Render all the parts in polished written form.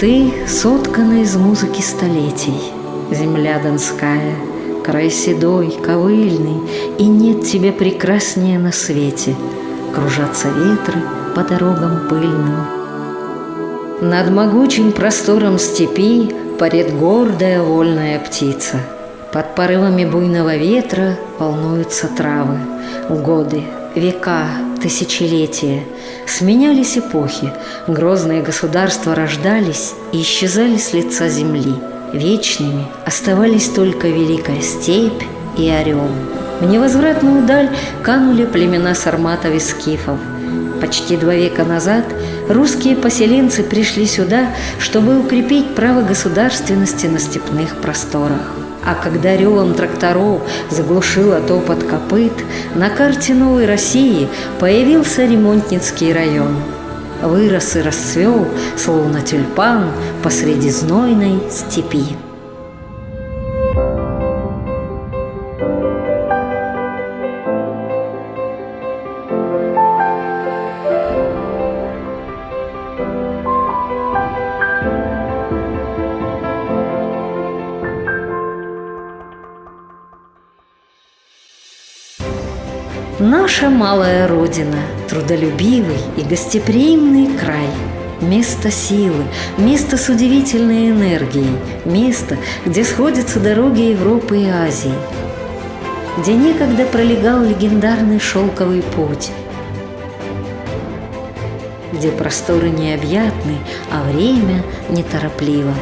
Ты соткана из музыки столетий, земля донская, край седой, ковыльный, и нет тебе прекраснее на свете. Кружатся ветры по дорогам пыльным. Над могучим простором степи парит гордая вольная птица. Под порывами буйного ветра волнуются травы. Годы, века, тысячелетия. Сменялись эпохи, грозные государства рождались и исчезали с лица земли. Вечными оставались только великая степь и орел. В невозвратную даль канули племена сарматов и скифов. Почти 2 века назад русские поселенцы пришли сюда, чтобы укрепить право государственности на степных просторах. А когда ревом тракторов заглушило топот копыт, на карте новой России появился Ремонтницкий район. Вырос и расцвел, словно тюльпан, посреди знойной степи. Наша малая Родина – трудолюбивый и гостеприимный край. Место силы, место с удивительной энергией, место, где сходятся дороги Европы и Азии, где некогда пролегал легендарный шелковый путь, где просторы необъятны, а время неторопливо.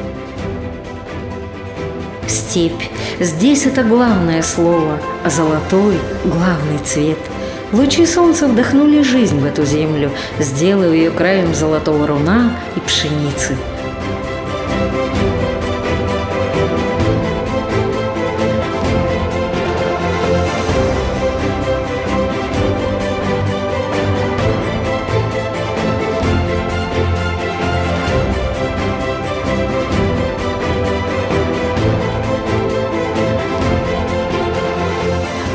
Степь. Здесь это главное слово, а золотой – главный цвет. Лучи солнца вдохнули жизнь в эту землю, сделав ее краем золотого руна и пшеницы.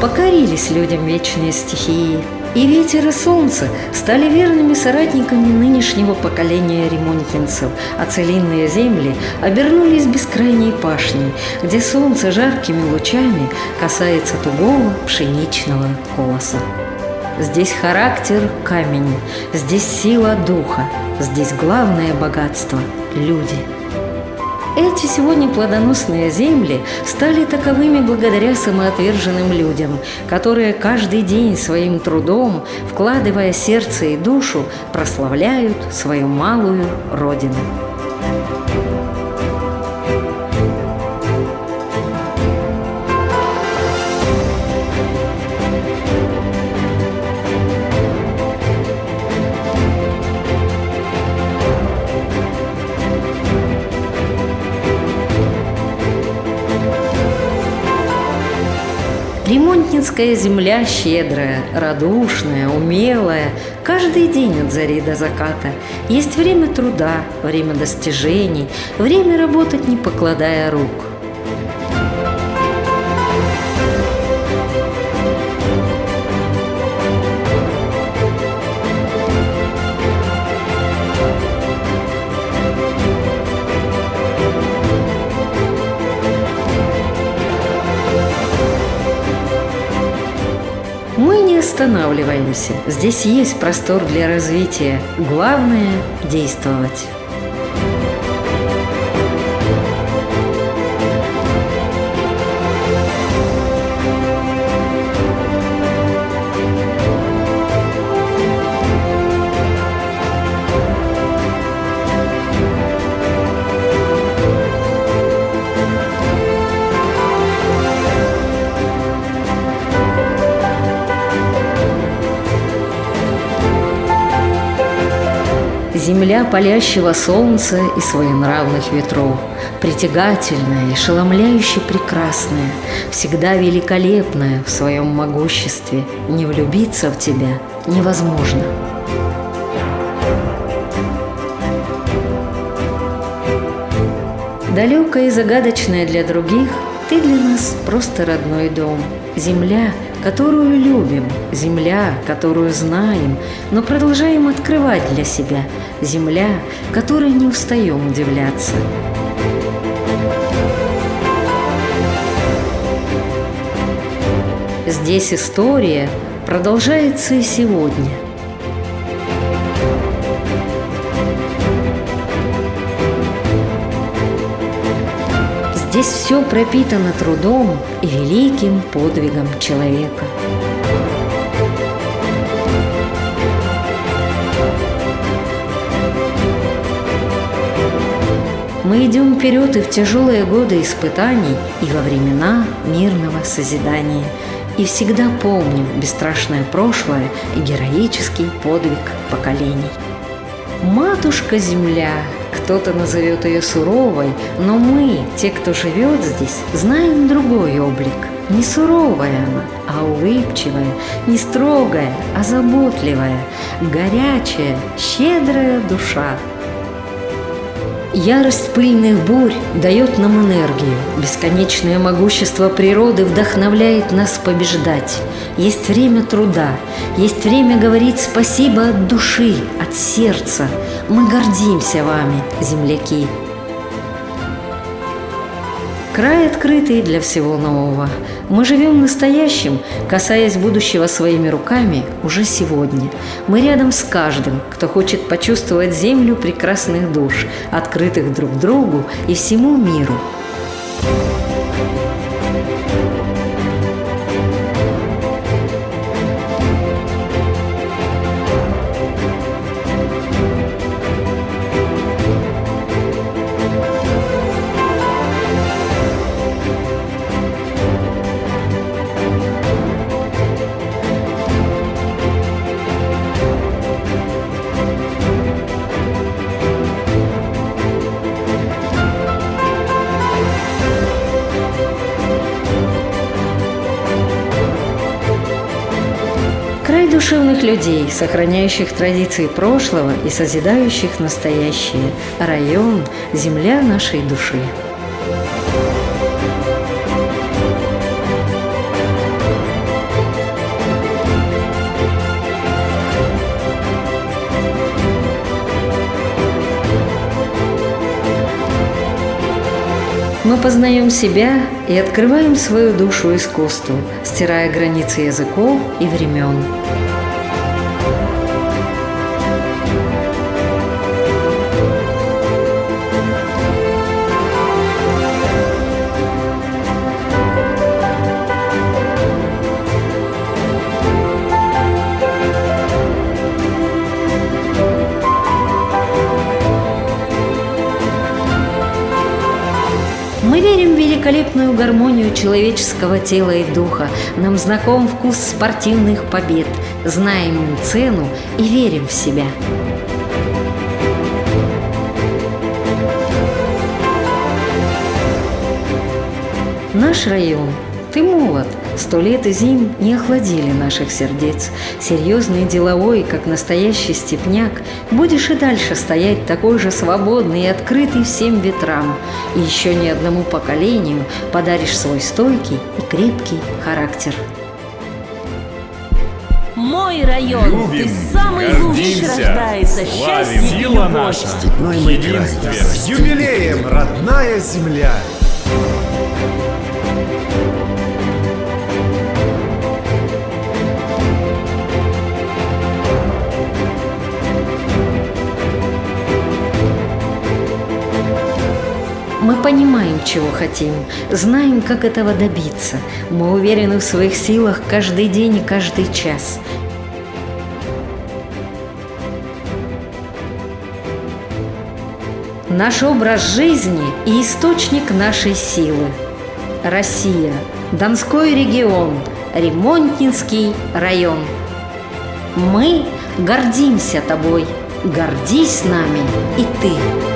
Покорились людям вечные стихии, и ветер, и солнце стали верными соратниками нынешнего поколения ремонтнинцев, а целинные земли обернулись бескрайней пашней, где солнце жаркими лучами касается тугого пшеничного колоса. Здесь характер – камень, здесь сила духа, здесь главное богатство – люди. Эти сегодня плодоносные земли стали таковыми благодаря самоотверженным людям, которые каждый день своим трудом, вкладывая сердце и душу, прославляют свою малую родину. Ремонтницкая земля щедрая, радушная, умелая, каждый день от зари до заката. Есть время труда, время достижений, время работать, не покладая рук. Мы не останавливаемся. Здесь есть простор для развития. Главное – действовать. Земля палящего солнца и своенравных ветров, притягательная и ошеломляюще прекрасная, всегда великолепная в своем могуществе, не влюбиться в тебя невозможно. Далекая и загадочная для других, ты для нас просто родной дом. Земля, которую любим, земля, которую знаем, но продолжаем открывать для себя, земля, которой не устаем удивляться. Здесь история продолжается и сегодня. Здесь все пропитано трудом и великим подвигом человека. Мы идем вперед и в тяжелые годы испытаний, и во времена мирного созидания. И всегда помним бесстрашное прошлое и героический подвиг поколений. Матушка-Земля, кто-то назовет ее суровой, но мы, те, кто живет здесь, знаем другой облик. Не суровая она, а улыбчивая, не строгая, а заботливая, горячая, щедрая душа. Ярость пыльных бурь дает нам энергию. Бесконечное могущество природы вдохновляет нас побеждать. Есть время труда, есть время говорить спасибо от души, от сердца. Мы гордимся вами, земляки. Край открытый для всего нового. Мы живем настоящим, касаясь будущего своими руками уже сегодня. Мы рядом с каждым, кто хочет почувствовать землю прекрасных душ, открытых друг другу и всему миру. Край душевных людей, сохраняющих традиции прошлого и созидающих настоящее. Район – земля нашей души. Мы познаем себя и открываем свою душу искусству, стирая границы языков и времен. Мы верим в великолепную гармонию человеческого тела и духа. Нам знаком вкус спортивных побед. Знаем им цену и верим в себя. Наш район. Ты молод. 100 лет и зим не охладили наших сердец. Серьезный и деловой, как настоящий степняк, будешь и дальше стоять такой же свободный и открытый всем ветрам. И еще ни одному поколению подаришь свой стойкий и крепкий характер. Мой район, любим, ты самый лучший, гордимся, рождается славим. счастье и Сила любовь. наша, Степной мой край. единстве. С юбилеем, родная земля! Мы понимаем, чего хотим, знаем, как этого добиться. Мы уверены в своих силах каждый день и каждый час. Наш образ жизни и источник нашей силы. Россия, Донской регион, Ремонтнинский район. Мы гордимся тобой, гордись нами и ты.